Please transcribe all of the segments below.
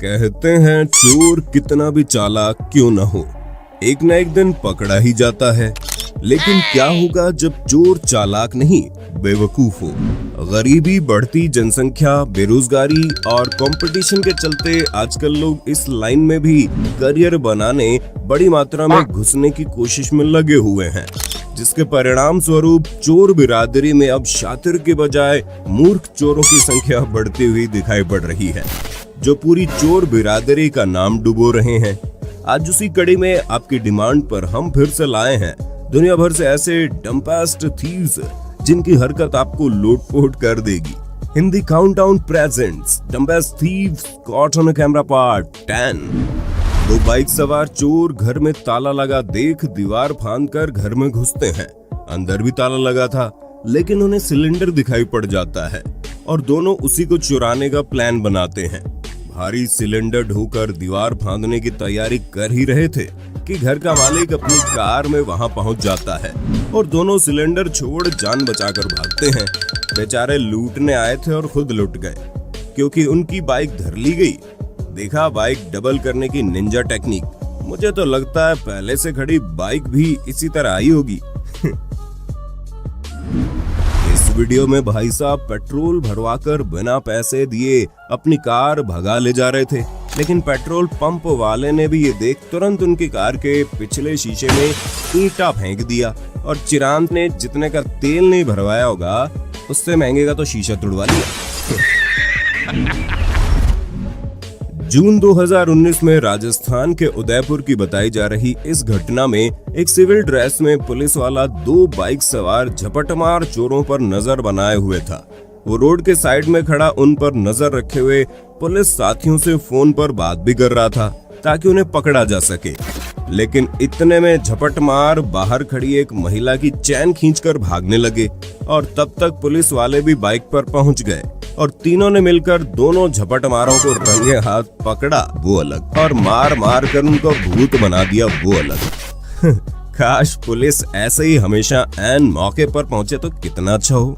कहते हैं चोर कितना भी चालाक क्यों न हो, एक न एक दिन पकड़ा ही जाता है। लेकिन क्या होगा जब चोर चालाक नहीं बेवकूफ हो? गरीबी, बढ़ती जनसंख्या, बेरोजगारी और कंपटीशन के चलते आजकल लोग इस लाइन में भी करियर बनाने बड़ी मात्रा में घुसने की कोशिश में लगे हुए हैं, जिसके परिणाम स्वरूप चोर बिरादरी में अब शातिर के बजाय मूर्ख चोरों की संख्या बढ़ती हुई दिखाई पड़ रही है, जो पूरी चोर बिरादरी का नाम डुबो रहे हैं। आज उसी कड़ी में आपकी डिमांड पर हम फिर से लाए हैं दुनिया भर से ऐसे डम्पेस्ट थीव्स जिनकी हरकत आपको लोटपोट कर देगी। Hindi countdown presents dumbest thieves caught on camera part 10। दो बाइक सवार चोर घर में ताला लगा देख दीवार फांदकर घर में घुसते हैं। अंदर भी ताला लगा था, लेकिन उन्हें सिलेंडर दिखाई पड़ जाता है और दोनों उसी को चुराने का प्लान बनाते हैं। भारी सिलेंडर ढोकर दीवार फांदने की तैयारी कर ही रहे थे कि घर का मालिक अपनी कार में वहां पहुंच जाता है और दोनों सिलेंडर छोड़ जान बचाकर भागते हैं। बेचारे लूटने आए थे और खुद लुट गए, क्योंकि उनकी बाइक धर ली गई। देखा बाइक डबल करने की निंजा टेक्निक। मुझे तो लगता है पहले से खड़ी बाइक भी इसी तरह आई होगी। इस वीडियो में भाई साहब पेट्रोल भरवाकर बिना पैसे दिए अपनी कार भगा ले जा रहे थे, लेकिन पेट्रोल पंप वाले ने भी ये देख तुरंत उनकी कार के पिछले शीशे में ईंटा फेंक दिया और चिरांद ने जितने का तेल नहीं भरवाया होगा उससे महंगे का तो शीशा तुड़वा लिया। जून 2019 में राजस्थान के उदयपुर की बताई जा रही इस घटना में एक सिविल ड्रेस में पुलिस वाला दो बाइक सवार झपटमार चोरों पर नजर बनाए हुए था। वो रोड के साइड में खड़ा उन पर नजर रखे हुए पुलिस साथियों से फोन पर बात भी कर रहा था ताकि उन्हें पकड़ा जा सके। लेकिन इतने में झपटमार बाहर खड़ी एक महिला की चैन खींचकर भागने लगे और तब तक पुलिस वाले भी बाइक पर पहुंच गए और तीनों ने मिलकर दोनों झपटमारों को रंगे हाथ पकड़ा वो अलग, और मार मार कर उनको भूत बना दिया वो अलग। काश पुलिस ऐसे ही हमेशा ऐन मौके पर पहुंचे तो कितना अच्छा हो।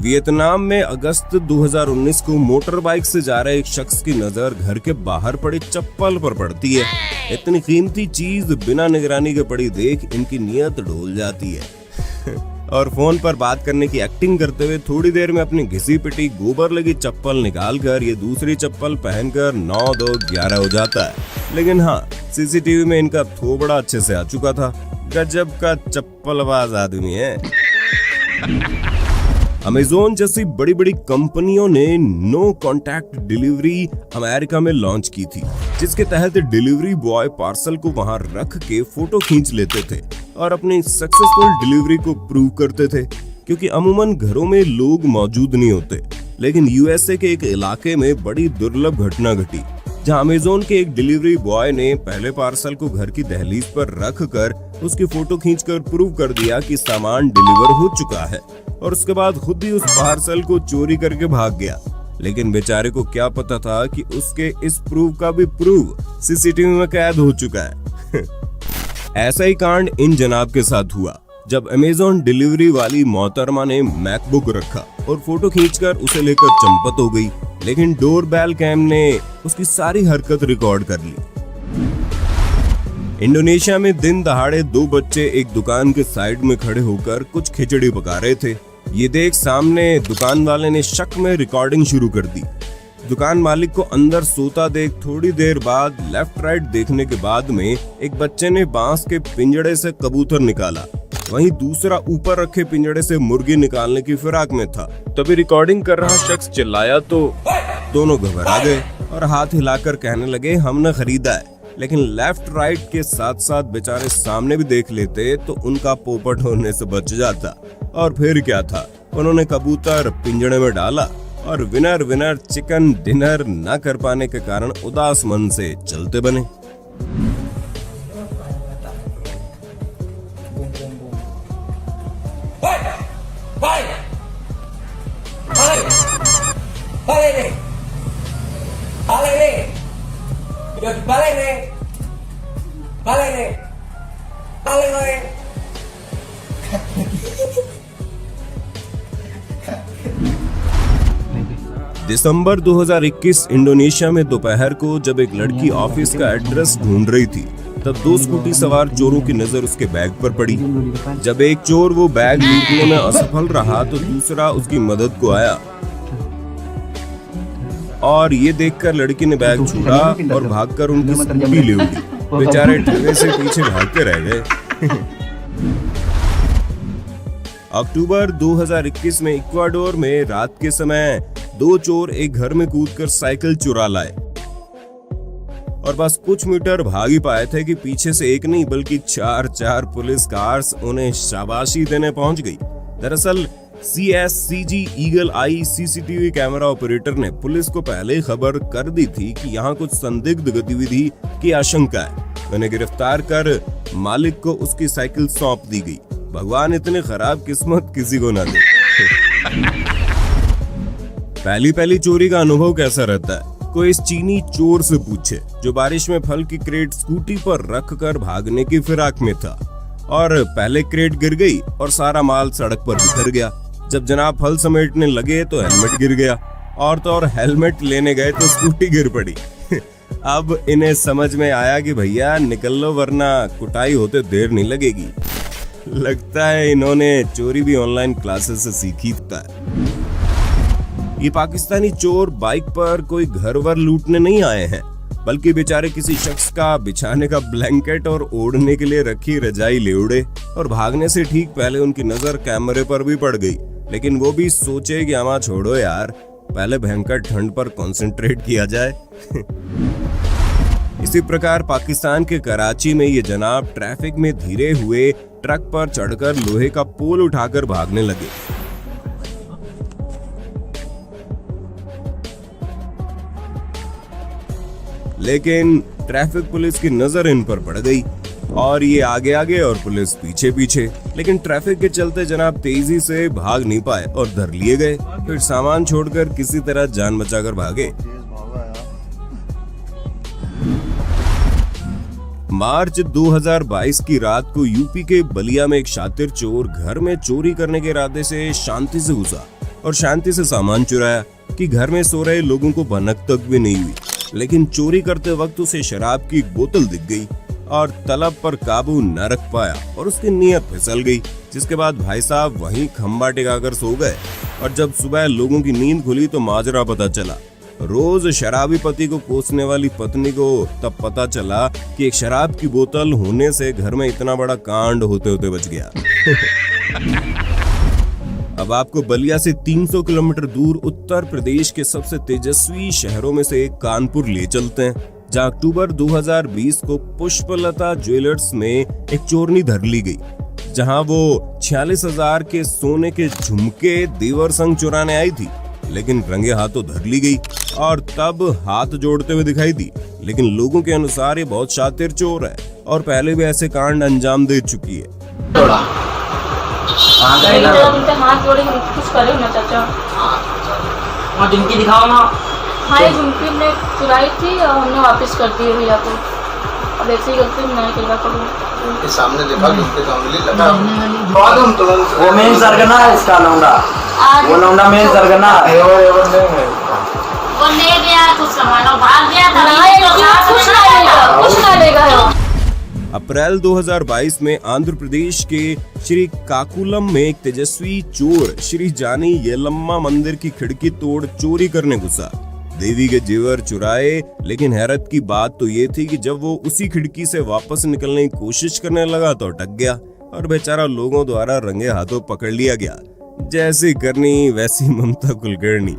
वियतनाम में अगस्त 2019 को मोटर बाइक से जा रहे एक शख्स की नजर घर के बाहर पड़ी चप्पल पर पड़ती है। इतनी कीमती चीज बिना निगरानी के पड़ी देख इनकी नीयत डोल जाती है और फोन पर बात करने की एक्टिंग करते हुए थोड़ी देर में अपनी घिसी पिटी गोबर लगी चप्पल निकालकर ये दूसरी चप्पल पहनकर 9-2-11 हो जाता है। लेकिन हाँ, सीसीटीवी में इनका थोबड़ा अच्छे से आ चुका था। गजब का चप्पलबाज आदमी है। अमेज़न जैसी बड़ी बड़ी कंपनियों ने नो कॉन्टैक्ट डिलीवरी अमेरिका में लॉन्च की थी, जिसके तहत डिलीवरी बॉय पार्सल को वहां रख के फोटो खींच लेते थे और अपनी सक्सेसफुल डिलीवरी को प्रूव करते थे, क्योंकि अमूमन घरों में लोग मौजूद नहीं होते। लेकिन यूएसए के एक इलाके में बड़ी दुर्लभ घटना घटी, जहां अमेज़न के एक डिलीवरी बॉय ने पहले पार्सल को घर की दहलीज पर रख कर उसकी फोटो खींचकर प्रूव कर दिया कि सामान डिलीवर हो चुका है और उसके बाद खुद ही उस पार्सल को चोरी करके भाग गया। लेकिन बेचारे को क्या पता था कि उसके इस प्रूफ का भी प्रूफ सीसीटीवी में कैद हो चुका है। ऐसा ही कांड इन जनाब के साथ हुआ जब अमेज़न डिलीवरी वाली मोहतरमा ने मैकबुक रखा और फोटो खींचकर उसे लेकर चंपत हो गई, लेकिन डोरबेल कैम ने उसकी सारी हरकत रिकॉर्ड कर ली। इंडोनेशिया में दिन दहाड़े दो बच्चे एक दुकान के साइड में खड़े होकर कुछ खिचड़ी पका रहे थे। ये देख सामने दुकान वाले ने शक में रिकॉर्डिंग शुरू कर दी। दुकान मालिक को अंदर सोता देख थोड़ी देर बाद लेफ्ट राइट देखने के बाद में एक बच्चे ने बांस के पिंजड़े से कबूतर निकाला, वहीं दूसरा ऊपर रखे पिंजड़े से मुर्गी निकालने की फिराक में था। तभी रिकॉर्डिंग कर रहा शख्स चिल्लाया तो दोनों घबरा गए और हाथ हिलाकर कहने लगे हमने खरीदा है। लेकिन लेफ्ट राइट के साथ साथ बेचारे सामने भी देख लेते तो उनका पोपट होने से बच जाता। और फिर क्या था, उन्होंने कबूतर पिंजड़े में डाला और विनर विनर चिकन डिनर न कर पाने के कारण उदास मन से चलते बने। दिसंबर 2021 इंडोनेशिया में दोपहर को जब एक लड़की ऑफिस का एड्रेस ढूंढ रही थी, तब दो स्कूटी सवार चोरों की नजर उसके बैग पर पड़ी। जब एक चोर वो बैग लूटने में असफल रहा तो दूसरा उसकी मदद को आया और ये देखकर लड़की ने बैग छोड़ा और भागकर उनकी स्कूटी ले उड़ी। बेचारे ठगे से पीछे भागते रह गए। अक्टूबर 2021 में इक्वाडोर में रात के समय दो चोर एक घर में कूदकर साइकिल चुरा लाए और बस कुछ मीटर भाग ही पाए थे कि पीछे से एक नहीं बल्कि चार पुलिस कार्स उन्हें शाबाशी देने पहुंच गई। दरअसल CSCG ईगल आई सीसीटीवी कैमरा ऑपरेटर ने पुलिस को पहले खबर कर दी थी कि यहाँ कुछ संदिग्ध गतिविधि की आशंका है। उन्हें गिरफ्तार कर मालिक को उसकी साइकिल सौंप दी गई। भगवान इतनी खराब किस्मत किसी को ना दे। पहली चोरी का अनुभव कैसा रहता है? कोई इस चीनी चोर से पूछे जो बारिश में फल की क्रेट स्कूटी पर रखकर भागने की फिराक में था और पहले क्रेट गिर गई और सारा माल सड़क पर बिखर गया। जब जनाब फल समेटने लगे तो हेलमेट गिर गया और तो और हेलमेट लेने गए तो स्कूटी गिर पड़ी। अब इन्हें समझ में आया कि भैया निकल लो वरना कुटाई होते देर नहीं लगेगी। लगता है इन्होंने चोरी भी ऑनलाइन क्लासेस से सीखी था। ये पाकिस्तानी चोर बाइक पर कोई घर वर लूटने नहीं आए हैं, बल्कि बेचारे किसी शख्स का बिछाने का ब्लैंकेट और ओढ़ने के लिए रखी रजाई ले उड़े और भागने से ठीक पहले उनकी नजर कैमरे पर भी पड़ गई। लेकिन वो भी सोचे कि आमा छोड़ो यार, पहले भयंकर ठंड पर कंसंट्रेट किया जाए। इसी प्रकार पाकिस्तान के कराची में ये जनाब ट्रैफिक में धीरे हुए ट्रक पर चढ़कर लोहे का पोल उठाकर भागने लगे। लेकिन ट्रैफिक पुलिस की नजर इन पर पड़ गई और ये आगे और पुलिस पीछे। लेकिन ट्रैफिक के चलते जनाब तेजी से भाग नहीं पाए और धर लिए गए। फिर सामान छोड़कर किसी तरह जान बचाकर भागे। मार्च 2022 की रात को यूपी के बलिया में एक शातिर चोर घर में चोरी करने के इरादे से शांति से घुसा और शांति से सामान चुराया कि घर में सो रहे लोगों को भनक तक भी नहीं हुई। लेकिन चोरी करते वक्त उसे शराब की एक बोतल दिख गई और तलब पर काबू न रख पाया और उसकी नीयत फिसल गई, जिसके बाद भाई साहब वहीं खंबा टिकाकर सो गए। और जब सुबह लोगों की नींद खुली तो माजरा पता चला। रोज शराबी पति को कोसने वाली पत्नी को तब पता चला कि एक शराब की बोतल होने से घर में इतना बड़ा कांड होते बच गया। अब आपको बलिया से 300 किलोमीटर दूर उत्तर प्रदेश के सबसे तेजस्वी शहरों में से एक कानपुर ले चलते हैं, जहां अक्टूबर 2020 को पुष्पलता ज्वेलर्स में एक चोरनी धर ली गई, जहां वो 46,000 के सोने के झुमके देवर संग चुराने आई थी। लेकिन रंगे हाथों धर ली गई और तब हाथ जोड़ते हुए दिखाई दी। लेकिन लोगों के अनुसार ये बहुत शातिर चोर है और पहले भी ऐसे कांड अंजाम दे चुकी है। हाथ जोड़े कुछ करे ना चाचा। हाँ झुमकी दिखाओ ना। हाँ ये झुमकी ने चुराई थी और हमने वापस कर दी भैया को। अब ऐसी ही गलती मैं क्या करूँ? सामने देखा उसके सामने लगा। वो मेन सरगना है इसका लौंडा। वो लौंडा मेन सरगना है। वो ले गया कुछ सामान और भाग गया था। कुछ ना लेगा। अप्रैल 2022 में आंध्र प्रदेश के श्री काकुलम में एक तेजस्वी चोर श्री जानी येलम्मा मंदिर की खिड़की तोड़ चोरी करने घुसा। देवी के जेवर चुराए, लेकिन हैरत की बात तो ये थी कि जब वो उसी खिड़की से वापस निकलने की कोशिश करने लगा तो अटक गया और बेचारा लोगों द्वारा रंगे हाथों पकड़ लिया गया। जैसी करनी वैसी ममता कुलकर्णी।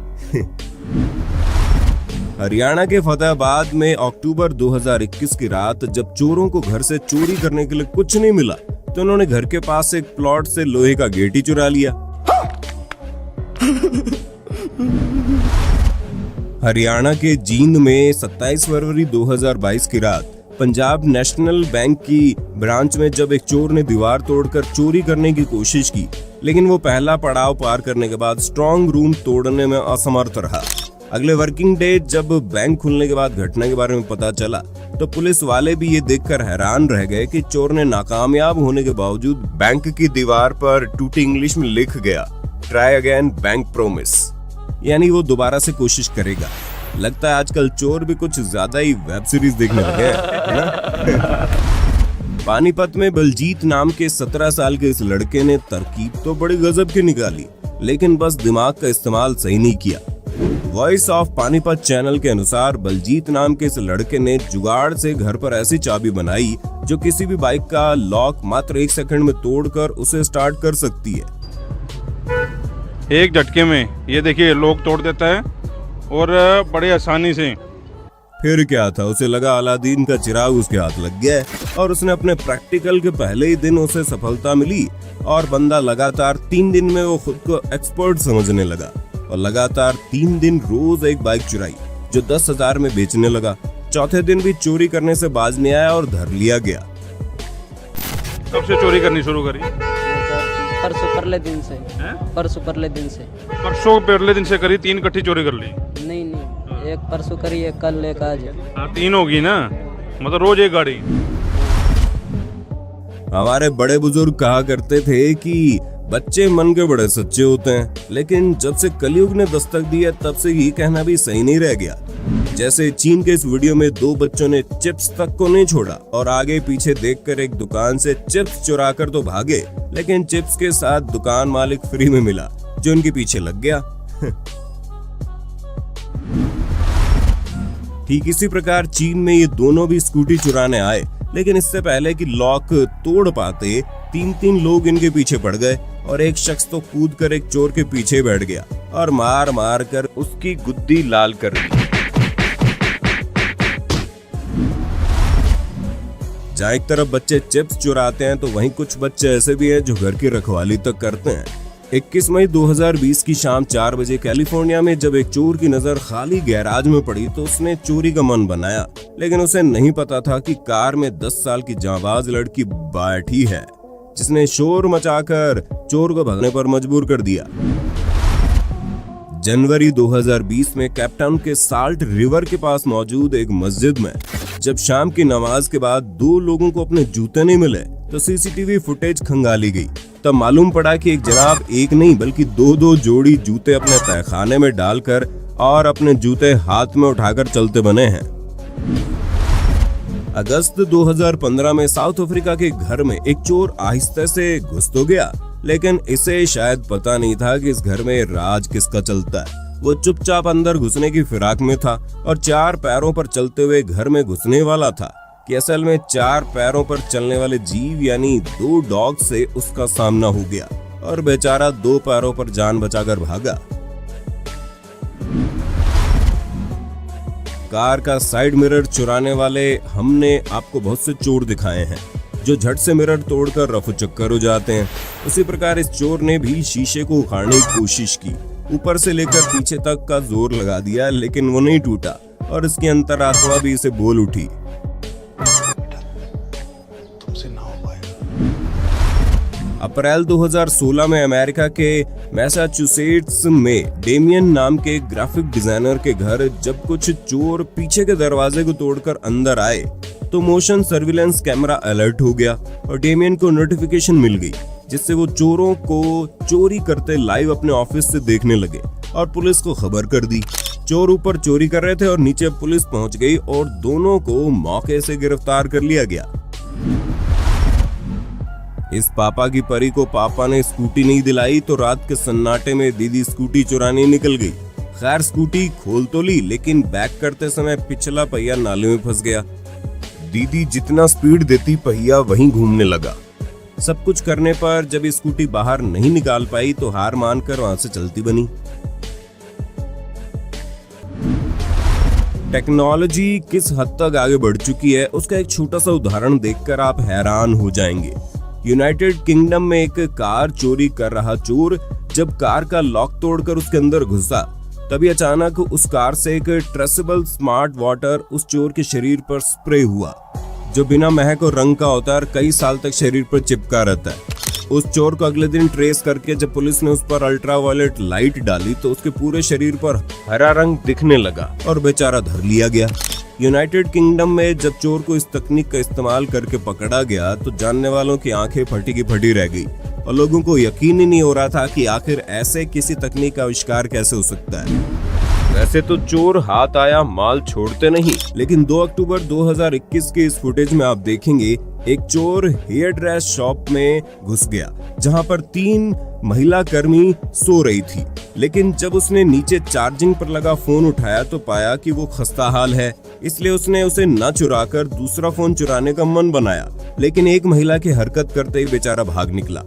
हरियाणा के फतेहाबाद में अक्टूबर 2021 की रात जब चोरों को घर से चोरी करने के लिए कुछ नहीं मिला तो उन्होंने घर के पास एक प्लॉट से लोहे का गेट ही चुरा लिया। हरियाणा के जींद में 27 फरवरी 2022 की रात पंजाब नेशनल बैंक की ब्रांच में जब एक चोर ने दीवार तोड़कर चोरी करने की कोशिश की, लेकिन वो पहला पड़ाव पार करने के बाद स्ट्रॉन्ग रूम तोड़ने में असमर्थ रहा। अगले वर्किंग डे जब बैंक खुलने के बाद घटना के बारे में पता चला तो पुलिस वाले भी ये देखकर हैरान रह गए कि चोर ने नाकामयाब होने के बावजूद बैंक की दीवार पर टूटी इंग्लिश में लिख गया, ट्राई अगेन बैंक प्रोमिस। यानी वो दोबारा से कोशिश करेगा। लगता है आजकल चोर भी कुछ ज्यादा ही वेब सीरीज देखने लगे हैं, है ना? पानीपत में बलजीत नाम के 17 साल के इस लड़के ने तरकीब तो बड़ी गजब की निकाली, लेकिन बस दिमाग का इस्तेमाल सही नहीं किया। वॉइस ऑफ पानीपत चैनल के अनुसार बलजीत नाम के इस लड़के ने जुगाड़ से घर पर ऐसी चाबी बनाई जो किसी भी बाइक का लॉक मात्र 1 सेकंड में तोड़कर उसे स्टार्ट कर सकती है। एक झटके में ये देखिए लॉक तोड़ देता है और बड़े आसानी से। फिर क्या था, उसे लगा अलादीन का चिराग उसके हाथ लग गया और उसने अपने प्रैक्टिकल के पहले ही दिन उसे सफलता मिली और बंदा लगातार 3 दिन में वो खुद को एक्सपर्ट समझने लगा और लगातार 3 दिन रोज एक बाइक चुराई जो 10,000 में बेचने लगा। चौथे दिन भी चोरी करने से बाज नहीं आया और धर लिया गया। कब से चोरी करनी शुरू करी? परसों परले दिन से। परसों परले दिन से। परसों परले दिन से करी, 3 इकट्ठी चोरी कर ली? नहीं, एक परसों करी, एक कल, एक आज। 3 होगी ना, मतलब रोज एक गाड़ी। हमारे बड़े बुजुर्ग कहा करते थे कि बच्चे मन के बड़े सच्चे होते हैं, लेकिन जब से कलयुग ने दस्तक दी है तब से ये कहना भी सही नहीं रह गया। जैसे चीन के इस वीडियो में 2 बच्चों ने चिप्स तक को नहीं छोड़ा और आगे पीछे देखकर एक दुकान से चिप्स चुरा कर तो भागे, लेकिन चिप्स के साथ दुकान मालिक फ्री में मिला जो उनके पीछे लग गया। ठीक इसी प्रकार चीन में ये दोनों भी स्कूटी चुराने आए, लेकिन इससे पहले कि लॉक तोड़ पाते 3 लोग इनके पीछे पड़ गए और एक शख्स तो कूद कर एक चोर के पीछे बैठ गया और मार मार कर उसकी गुद्दी लाल कर दी। जहाँ एक तरफ बच्चे चिप्स चुराते हैं तो वहीं कुछ बच्चे ऐसे भी हैं जो घर की रखवाली तक करते हैं। 21 मई 2020 की शाम 4 बजे कैलिफोर्निया में जब एक चोर की नजर खाली गैराज में पड़ी तो उसने चोरी का मन बनाया, लेकिन उसे नहीं पता था कि कार में 10 साल की जांबाज लड़की बैठी है जिसने शोर मचाकर चोर को भागने पर मजबूर कर दिया। जनवरी 2020 में कैपटाउन के साल्ट रिवर के पास मौजूद एक मस्जिद में जब शाम की नमाज के बाद 2 लोगों को अपने जूते नहीं मिले तो सीसीटीवी फुटेज खंगाली गई। तब मालूम पड़ा कि एक जनाब एक नहीं बल्कि 2 जोड़ी जूते अपने तहखाने में डालकर और अपने जूते हाथ में उठाकर चलते बने हैं। अगस्त 2015 में साउथ अफ्रीका के घर में एक चोर आहिस्ते से घुस तो गया, लेकिन इसे शायद पता नहीं था कि इस घर में राज किसका चलता है। वो चुपचाप अंदर घुसने की फिराक में था और 4 पैरों पर चलते हुए घर में घुसने वाला था कि असल में 4 पैरों पर चलने वाले जीव यानी 2 डॉग से उसका सामना हो गया और बेचारा 2 पैरों पर जान बचाकर भागा। कार का साइड मिरर चुराने वाले हमने आपको बहुत से चोर दिखाए हैं जो झट से मिरर तोड़कर रफू चक्कर हो जाते हैं। उसी प्रकार इस चोर ने भी शीशे को उखाड़ने की कोशिश की, ऊपर से लेकर पीछे तक का जोर लगा दिया, लेकिन वो नहीं टूटा और इसकी अंतरात्मा भी इसे बोल उठी। अप्रैल 2016 में अमेरिका के मैसाचुसेट्स में डेमियन नाम के ग्राफिक डिजाइनर के घर जब कुछ चोर पीछे के दरवाजे को तोड़कर अंदर आए तो मोशन सर्विलेंस कैमरा अलर्ट हो गया और डेमियन को नोटिफिकेशन मिल गई, जिससे वो चोरों को चोरी करते लाइव अपने ऑफिस से देखने लगे और पुलिस को खबर कर दी। चोर ऊपर चोरी कर रहे थे और नीचे पुलिस पहुंच गई और दोनों को मौके से गिरफ्तार कर लिया गया। इस पापा की परी को पापा ने स्कूटी नहीं दिलाई तो रात के सन्नाटे में दीदी स्कूटी चुराने निकल गई। खैर स्कूटी खोल तो ली, लेकिन बैक करते समय पिछला पहिया नाले में फंस गया। दीदी जितना स्पीड देती पहिया वहीं घूमने लगा। सब कुछ करने पर जब स्कूटी बाहर नहीं निकाल पाई तो हार मानकर वहां से चलती बनी। टेक्नोलॉजी किस हद तक आगे बढ़ चुकी है उसका एक छोटा सा उदाहरण देखकर आप हैरान हो जाएंगे। यूनाइटेड किंगडम में एक कार चोरी कर रहा चोर जब कार का लॉक तोड़कर उसके अंदर घुसा तभी अचानक उस कार से एक ट्रेसेबल स्मार्ट वाटर उस चोर के शरीर पर स्प्रे हुआ, जो बिना महक और रंग का होता है और कई साल तक शरीर पर चिपका रहता है। उस चोर को अगले दिन ट्रेस करके जब पुलिस ने उस पर अल्ट्रावायलेट लाइट डाली तो उसके पूरे शरीर पर हरा रंग दिखने लगा और बेचारा धर लिया गया। यूनाइटेड किंगडम में जब चोर को इस तकनीक का इस्तेमाल करके पकड़ा गया तो जानने वालों की आंखें फटी की फटी रह गई। और लोगों को यकीन ही नहीं हो रहा था कि आखिर ऐसे किसी तकनीक का आविष्कार कैसे हो सकता है। वैसे तो चोर हाथ आया माल छोड़ते नहीं, लेकिन 2 अक्टूबर 2021 के इस फुटेज में आप देखेंगे एक चोर हेयर ड्रेस शॉप में घुस गया जहां पर 3 महिला कर्मी सो रही थी। लेकिन जब उसने नीचे चार्जिंग पर लगा फोन उठाया तो पाया कि वो खस्ता हाल है, इसलिए उसने उसे न चुराकर दूसरा फोन चुराने का मन बनाया। लेकिन एक महिला की हरकत करते ही बेचारा भाग निकला।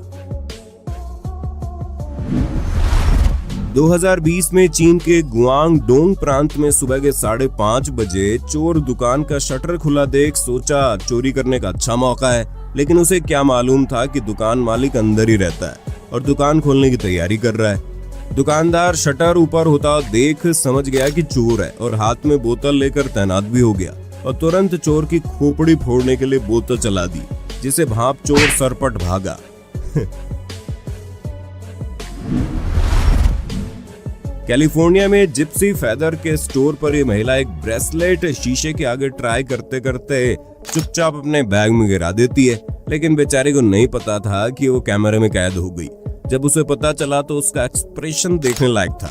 2020 में चीन के गुआंगडोंग प्रांत में सुबह के 5:30 बजे चोर दुकान का शटर खुला देख सोचा चोरी करने का अच्छा मौका है, लेकिन उसे क्या मालूम था कि दुकान मालिक अंदर ही रहता है और दुकान खोलने की तैयारी कर रहा है। दुकानदार शटर ऊपर होता देख समझ गया कि चोर है और हाथ में बोतल लेकर तैनात भी हो गया और तुरंत चोर की खोपड़ी फोड़ने के लिए बोतल चला दी, जिसे भांप चोर सरपट भागा। कैलिफोर्निया में जिप्सी फेदर के स्टोर पर ये महिला एक ब्रेसलेट शीशे के आगे ट्राई करते करते चुपचाप अपने बैग में गिरा देती है, लेकिन बेचारे को नहीं पता था कि वो कैमरे में कैद हो गई। जब उसे पता चला तो उसका एक्सप्रेशन देखने लायक था।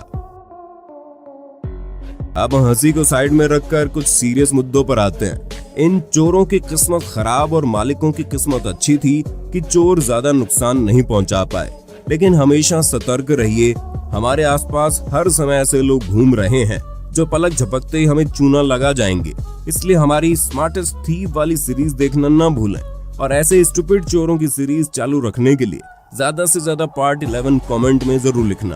अब हंसी को साइड में रखकर कुछ सीरियस मुद्दों पर आते हैं। इन चोरों की किस्मत खराब और मालिकों की किस्मत अच्छी थी कि चोर ज्यादा नुकसान नहीं पहुंचा पाए। लेकिन हमेशा सतर्क रहिए, हमारे आसपास हर समय ऐसे लोग घूम रहे हैं जो पलक झपकते ही हमें चूना लगा जाएंगे। इसलिए हमारी स्मार्टेस्ट थीफ वाली सीरीज देखना ना भूलें और ऐसे स्टूपिड चोरों की सीरीज चालू रखने के लिए ज्यादा से ज्यादा पार्ट 11 कमेंट में जरूर लिखना।